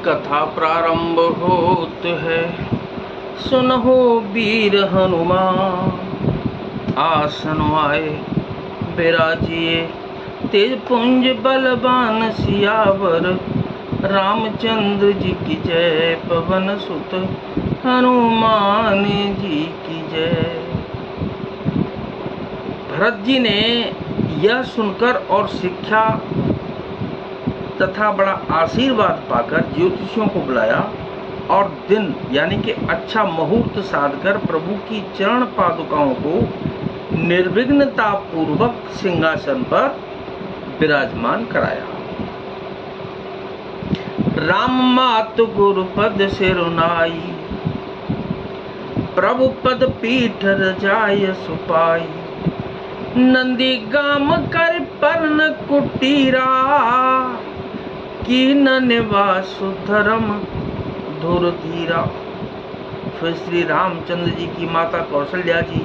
कथा प्रारंभ होत है। सुनहो वीर हनुमान, आसन आए विराजिए। तेज पुंज बलवान सियावर, रामचंद्र जी की जय। पवन सुत हनुमान जी की जय। भरत जी ने यह सुनकर और शिक्षा तथा बड़ा आशीर्वाद पाकर ज्योतिषियों को बुलाया और दिन यानी कि अच्छा मुहूर्त साधकर प्रभु की चरण पादुकाओं को निर्विघ्नता पूर्वक सिंहासन पर विराजमान कराया। राम मातु गुरु पद सिरुनाई, प्रभु पद पीठ रजाय सुपाई। नंदी गाम कर पर्ण कुटीरा, कीन निवासु धर्म धुर धीरा। फिर श्री रामचंद्र जी की माता कौशल्या जी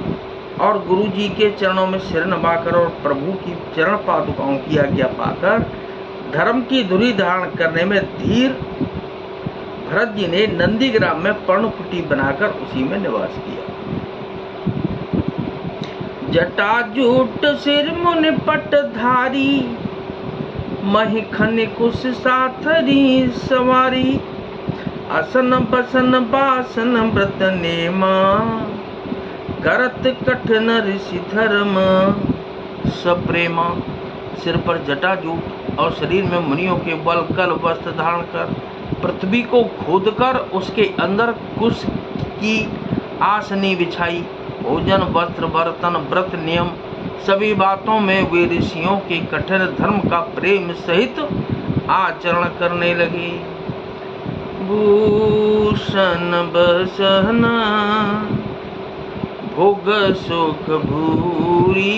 और गुरु जी के चरणों में सिर नवाकर और प्रभु की चरण पादुकाओं की आज्ञा पाकर धर्म की धुरी धारण करने में धीर भरत जी ने नंदीग्राम में पर्णकुटी बनाकर उसी में निवास किया। जटाजूट सिर मुनि पटधारी, महिखन कुश साथरी सवारी। असन बसन बासन व्रत नेमा, करत कठिन ऋषि धर्म सप्रेमा। सिर पर जटाजूट और शरीर में मुनियों के बल कल वस्त्र धारण कर पृथ्वी को खोदकर उसके अंदर कुश की आसनी बिछाई। भोजन वस्त्र बर्तन व्रत नियम सभी बातों में वे ऋषियों के कठिन धर्म का प्रेम सहित आचरण करने लगे। भूषण बसना भोग सुख भूरी,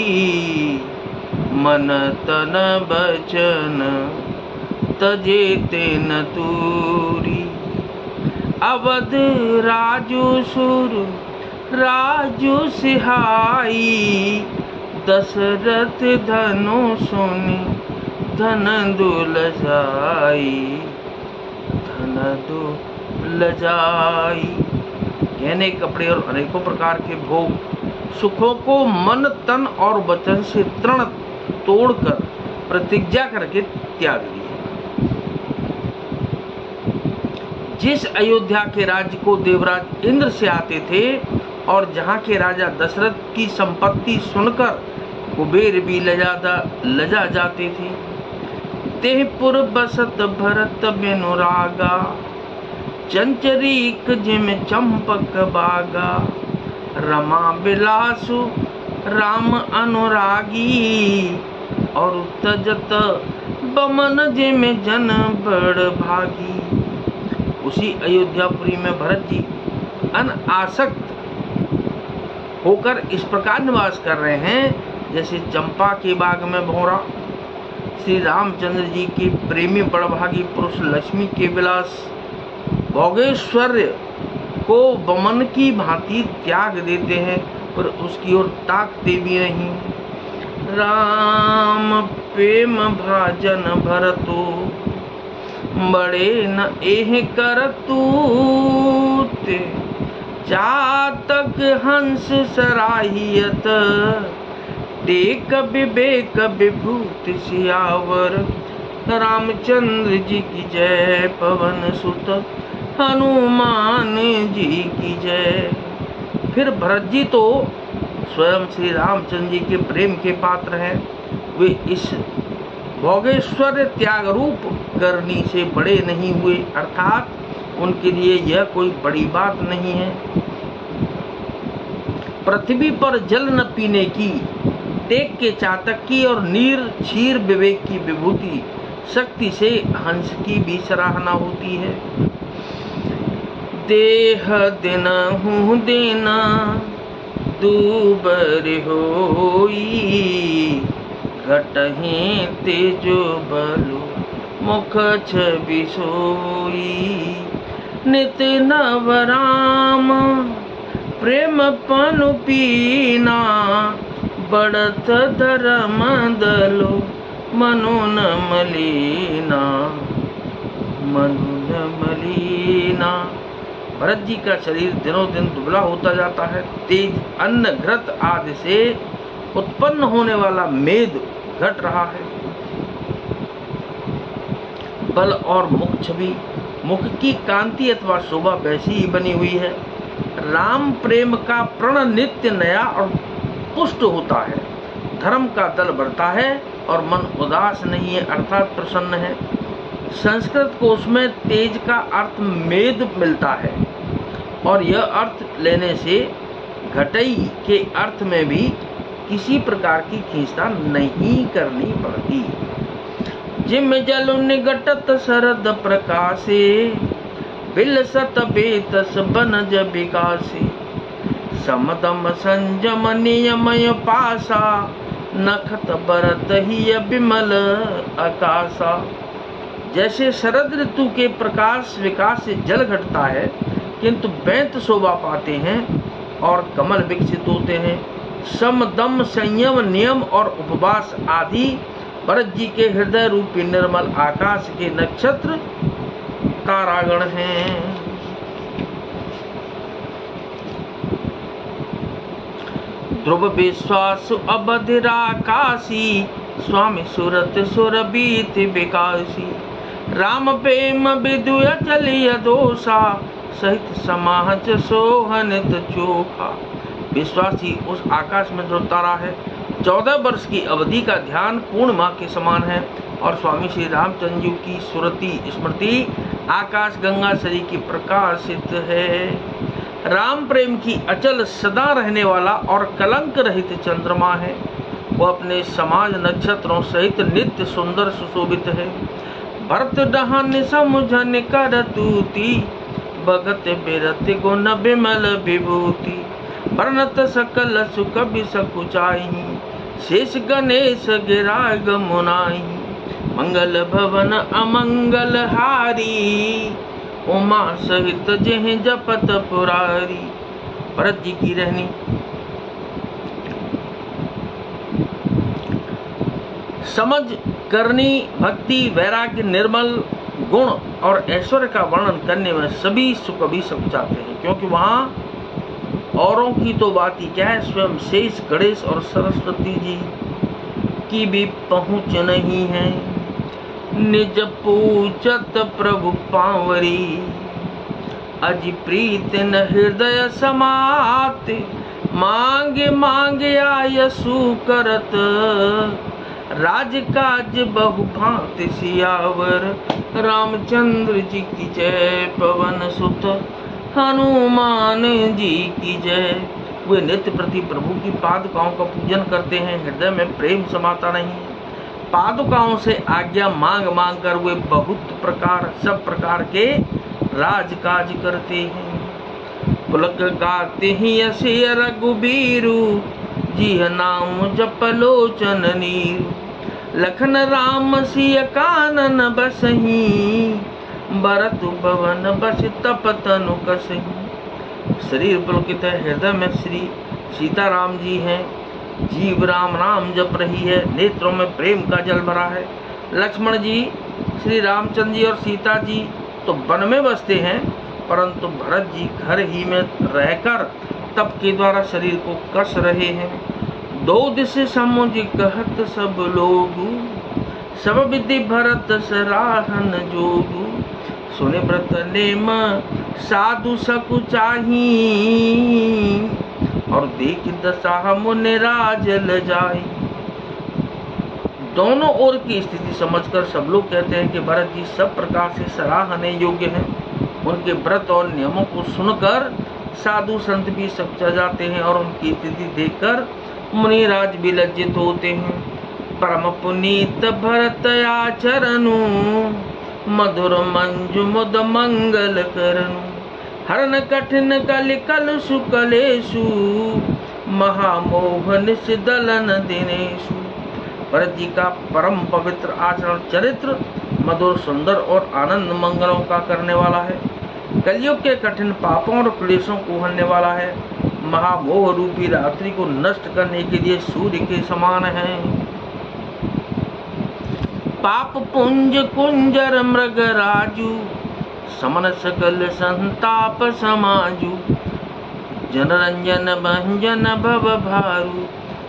मन तन बचन तजे तेन तूरी। अवध राजू सुर राजू सिहाई, दशरथ धनु सुनि धन दुलझाई। धन दुलझाई गहने कपड़े और अनेकों प्रकार के भोग सुखों को मन तन और वचन से तृण तोड़कर प्रतिज्ञा करके त्याग दिया। जिस अयोध्या के राज्य को देवराज इंद्र से आते थे और जहाँ के राजा दशरथ की संपत्ति सुनकर कुबेर भी लजा जाते थे, तेह पुर बसत भरत बेनुरागा। चंचरीक जिम चंपक बागा, रमा बिलासु राम अनुरागी। और तजत बमन जिम जन बड़ भागी। उसी अयोध्यापुरी में भरत जी अनासक्त होकर इस प्रकार निवास कर रहे हैं जैसे चंपा के बाग में भौरा। श्री रामचंद्र जी के प्रेमी बड़भागी पुरुष लक्ष्मी के विलास भोगेश्वर्य को बमन की भांति त्याग देते हैं पर उसकी ओर ताकते भी नहीं। राम प्रेम भाजन भरतो, बड़े न एह करतूत। चातक हंस सराहियत, टेक विवेक विभूति सियावर। रामचंद्र जी की जय, पवन सुत हनुमान जी की जय। फिर भरत जी तो स्वयं श्री रामचंद्र जी के प्रेम के पात्र हैं। वे इस भोगेश्वर त्याग रूप करनी से बड़े नहीं हुए, अर्थात उनके लिए यह कोई बड़ी बात नहीं है। पृथ्वी पर जल न पीने की, टेक के चातक की और नीर क्षीर विवेक की विभूति शक्ति से हंस की भी सराहना होती है। देह दिन हूँ देना दूबर होई, घटहि तेजो बलु मुख छवि सोई। नित नव राम प्रेम पनु पीना, बढ़त धर्म दलो मनु न मलीना। मनु दीन मलीना। भरत जी का शरीर दिनों दिन दुबला होता जाता है। तेज अन्न घृत आदि से उत्पन्न होने वाला मेद घट रहा है। बल और मुख छवि, मुख की कांति अथवा शोभा वैसी ही बनी हुई है। राम प्रेम का प्रण नित्य नया और पुष्ट होता है। धर्म का दल बढ़ता है और मन उदास नहीं है अर्थात प्रसन्न है। संस्कृत कोश में तेज का अर्थ मेद मिलता है और यह अर्थ लेने से घटई के अर्थ में भी किसी प्रकार की खींचतान नहीं करनी पड़ती। जिम जल निगटत शरद प्रकाशे, बिलसत बेतस बनज विकासे। समदम संजम नियमय पासा, नखत बरत ही विमल आकाशा। जैसे शरद ऋतु के प्रकाश विकास से जल घटता है किंतु बैंत शोभा पाते हैं और कमल विकसित होते हैं। सम दम संयम नियम और उपवास आदि भरत जी के हृदय रूपी निर्मल आकाश के नक्षत्र तारागण हैं। ध्रुव विश्वास अबधिराकाशी, स्वामी सुरत सुरबीत विकासी। राम प्रेम विदुय चलिय दोषा, सहित समाज सोहनित चोखा। विश्वासी उस आकाश में जो तारा है, 14 वर्ष की अवधि का ध्यान पूर्णिमा के समान है और स्वामी श्री रामचंद्र जी की सुरति स्मृति आकाश गंगा सरी की प्रकाशित है। राम प्रेम की अचल सदा रहने वाला और कलंक रहित चंद्रमा है। वो अपने समाज नक्षत्रों सहित नित्य सुंदर सुशोभित है। भरत डहन समुझन कर तूती, भगत बिरत गुण विमल विभूति। वर्णत सकल सुख बिसकुचाई, शेष गणेश गिराय गमुनाई। मंगल भवन अमंगल हारी, उमा सहित जह जपत पुरारी। भरत जी की रहनी। समझ करनी, भक्ति, वैराग्य, निर्मल गुण और ऐश्वर्य का वर्णन करने में सभी सुख भी सकुचाते हैं, क्योंकि वहाँ औरों की तो बात ही क्या है, स्वयं शेष गणेश और सरस्वती जी की भी पहुँच नहीं है। निज पूजत प्रभु पावरी, अजि प्रीत न हृदय समात। मांगे मांगे आयसु करत, राजकाज बहु भांति सियावर। रामचंद्र जी की जय, पवन सुत हनुमान जी की जय। वे नित्य प्रति प्रभु की पादुकाओं का पूजन करते हैं, हृदय में प्रेम समाता नहीं है। पादुकाओं से आज्ञा मांग मांग कर वे बहुत प्रकार सब प्रकार के राजकाज करते हैं। पुलक गाते ही असे रघुबीरु, जी नाम जप लोचन नीरु। लखन राम सिय कानन बसही, भरत भवन बस तप तनु कसही। शरीर पुलकित है, हृदय में श्री सीताराम जी हैं। जीव राम नाम जप रही है, नेत्रों में प्रेम का जल भरा है। लक्ष्मण जी, श्री रामचंद्र जी और सीता जी तो वन में बसते हैं, परंतु भरत जी घर ही में रहकर तप के द्वारा शरीर को कस रहे हैं। दो दिश समुझ कहत सब लोगु, सब विधि भरत सराहन जोगु। सुने व्रत नेम साधु सकुचाही, और देख दशा मुनि राज लजाई। दोनों ओर की स्थिति समझकर सब लोग कहते हैं कि भरत जी सब प्रकार से सराहने योग्य हैं। उनके व्रत और नियमों को सुनकर साधु संत भी सकुचा जाते हैं और उनकी स्थिति देखकर मुनिराज भी लज्जित होते हैं। परम पुनीत भरत आचरणु, मधुर मंजु मुद मंगल करनु। हरण कठिन कलि कलुषु कलेषु, महामोहन सिदलन दिनेषु। भरत जी का परम पवित्र आचरण चरित्र मधुर सुंदर और आनंद मंगलों का करने वाला है। कलयुग के कठिन पापों और क्लेशों को हरने वाला है। महामोह रूपी रात्रि को नष्ट करने के लिए सूर्य के समान है। पाप पुंज कुंजर मृग राजू, समन सकल संताप समाजू, जनरंजन भंजन भव भारू,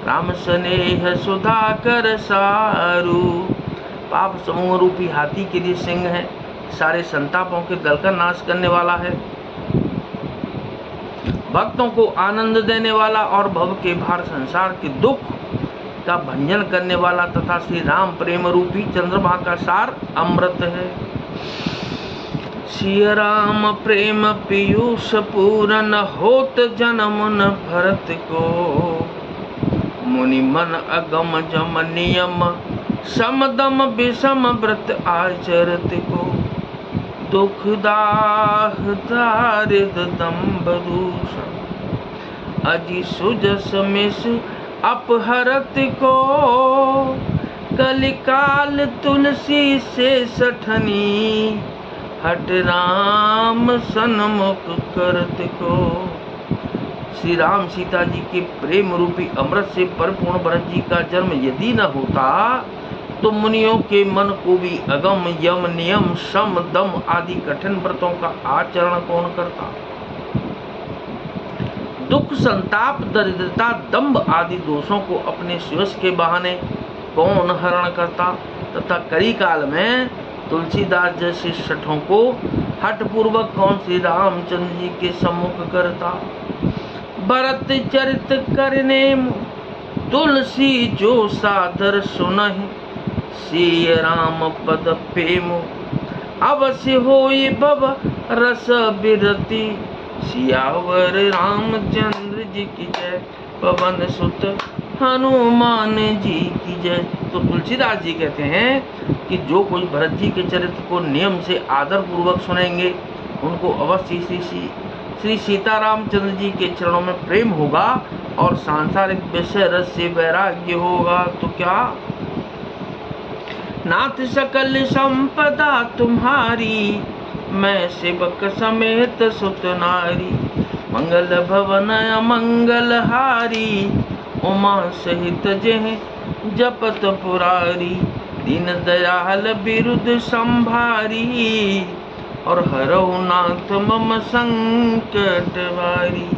राम स्नेह सुधा कर सारू। पाप समूह रूपी हाथी के लिए सिंह है, सारे संतापों के दल का नाश करने वाला है, भक्तों को आनंद देने वाला और भव के भार संसार के दुख का भंजन करने वाला तथा श्री राम प्रेम रूपी चंद्रमा का सार अमृत है। सिया राम प्रेम पीयूष पूरन, होत जन्म न भरत को, मुनि मन अगम जम नियम, समदम विषम व्रत आचरत को, दुख दाह दारिद दम्भ दूषण, अजि सुजस मिस अपहरत को, कलिकाल तुलसी से सठनी, हट राम सन्मुख करत को। श्री राम सीता जी के प्रेम रूपी अमृत से परिपूर्ण भरत जी का जन्म यदि न होता तो मुनियों के मन को भी अगम यम नियम शम दम आदि कठिन व्रतों का आचरण कौन करता। दुख संताप दरिद्रता दंभ आदि दोषों को अपने सुयश के बहाने कौन हरण करता तथा कली काल में तुलसीदास जैसे शठों को हठ पूर्वक कौन श्री रामचंद्र जी के सम्मुख करता। भरत चरित करने तुलसी जो सादर सुनहि, सिय राम पद प्रेम अवश्य होई भव रस बिरति, सियावर रामचंद्र जी की जय, पवन सुत हनुमान जी की जय। तो तुलसीदास जी कहते हैं कि जो कोई भरत जी के चरित्र को नियम से आदर पूर्वक सुनेंगे उनको अवश्य श्री सीतारामचंद्र जी के चरणों में प्रेम होगा और सांसारिक विषय रस से वैराग्य होगा। तो क्या नाथ सकल संपदा तुम्हारी, मैं सेवक समेत सुत नारी, मंगल भवन अमंगल हारी, उमा सहित जेह जपत पुरारी, दीन दयाल बिरुद संभारी, और हरऊ नाथ मम संकट वारी।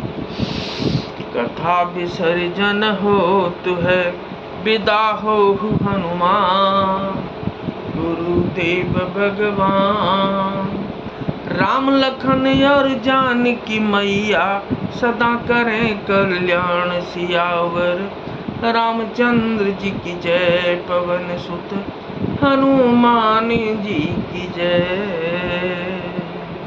कथा विसर्जन होत है विदा हो हनुमान, गुरुदेव भगवान, राम लखन और जानकी मैया, सदा करें कल्याण सियावर रामचंद्र जी की जय, पवन सुत हनुमान जी की जय।